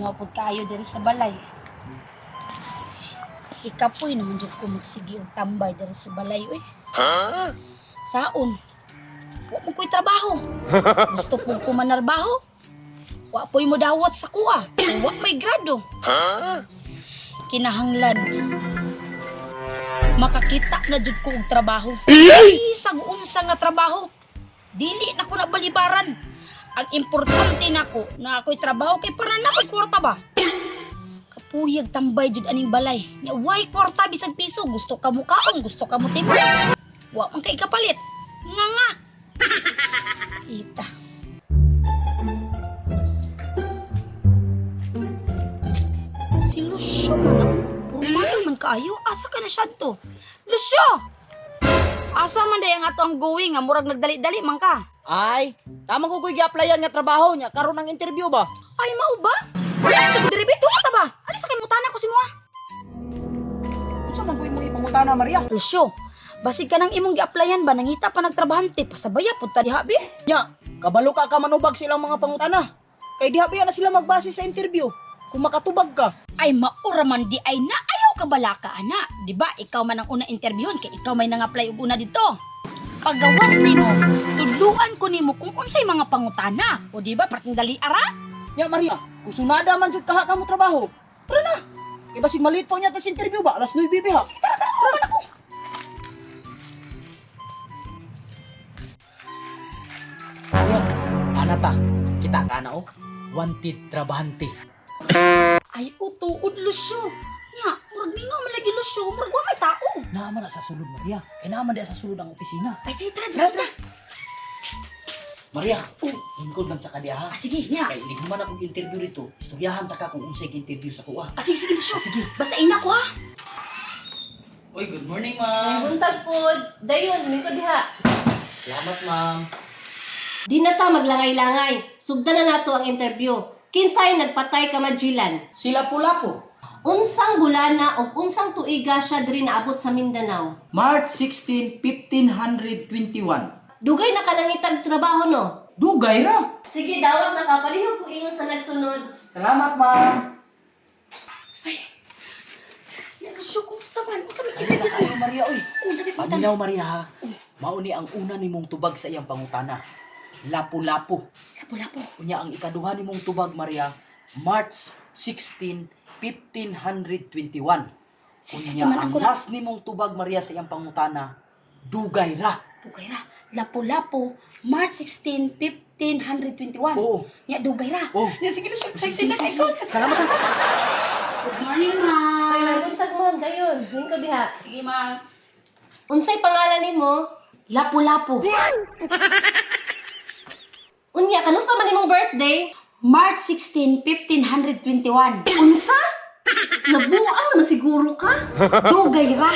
Lingaw po kayo diri sa balay. Ikapoy naman dyan ko magsigi ang tambay diri sa balay. Uy. Saon? Wa mo ko'y trabaho. Gusto po ko manarbaho. Wa po'y mo dawat sa kuha. Wa may grado. Kinahanglan. Makakita na jud ko og trabaho. Ay, sag-unsa nga trabaho. Dili na ko nabalibaran. Ang importante nako na ako'y trabaho kay para na ako'y kwarta ba. Kapuyag tambay jud aning balay. Nya way kwarta bisag piso, gusto ka mo kaon, gusto ka mo timon. Wa man kay kapalit. Nga. Ita. Si Lucio man ako. Pumalo man kaayo, asa ka na siya to? Lucio! Asa man day ang ato ang going, nga murag nagdali-dali man ka. Ay, tama ko kuy gi-applyan nga trabaho niya karon ng interview ba? Ay, mao ba? Wala sa deribito sa ba? Ali sa kay mutana ko si mo. Unsa man kuy mo ipangutana Maria? Lucio, basig ka nang imong gi-applyan ba nangita pa nagtrabahante pasabaya pud ta diha bi? Nya, kabalo ka manubag silang mga pangutana. Kay diha ba na sila magbase sa interview kung makatubag ka. Ay maura man di ay na ayaw ka bala ka ana. Di ba ikaw man ang una interviewon kay ikaw may nang-apply og una dito. Pagawas nimo, tudluan ko nimo kung unsay mga pangutana. O di ba parting dali ara? Nya Maria, kung sunada man jud kaha ka mo trabaho. Tara na. Kay basig malit po niya tas interview ba? Alas 9 bibi ha. Sige, tara man ako. Ayan, anata, kita ka na oh. Wanted trabahante. Ay utuod Lucio. Nya, murag mingaw man lagi Lucio, murag wa may tao. Naman na sa sulod Maria. Kay naman di sa sulod ang opisina. Ay sige tara. Maria, lingkod lang sa kadiya ha. Sige, nya. Kay hindi man akong interview rito. Istoryahan ta ka kung unsay interview sa kuha. Sige Lucio. Sige. Basta ina ko ha. Oy, good morning, Ay, ma'am. buntag po. Dayon, may ko diha. Salamat, ma'am. Di na ta maglangay-langay. Sugdan na nato ang interview. Kinsay nagpatay ka madjilan. Sila pula po. Unsang bulana o unsang tuiga siya diri naabot sa Mindanao. March 16, 1521. Dugay na ka nangitag trabaho no. Dugay ra. Sige, dawat na ka. Palihog ko ingon sa nagsunod. Salamat, ma'am. Lucio, kumusta man? Unsa may Ay, interview sa nakayo, Maria, oy. Unsa may pangutana? Paminaw, Maria, ha. Mauni ang una nimong tubag sa iyang pangutana. Lapu-lapu. Lapo-lapo. Unya ang ikaduha nimong tubag, Maria, March 16, 1521. Sis, Unya man ang ako na. last nimong tubag, Maria, sa iyang pangutana, dugay ra. Dugay ra. Lapo-lapo. March 16, 1521. Oo. Nya dugay ra. Oh. Nya sige Lucio, Sige, excited na sige, kayo. sige. Salamat. Good morning, ma'am. Ay, buntag mo. Dayon, may ko diha. Sige, ma'am. Unsay pangalan nimo? Lapo-lapo. Unya, kanusta man imong birthday? March 16, 1521. Unsa? Nabuang naman siguro ka? Dugay ra.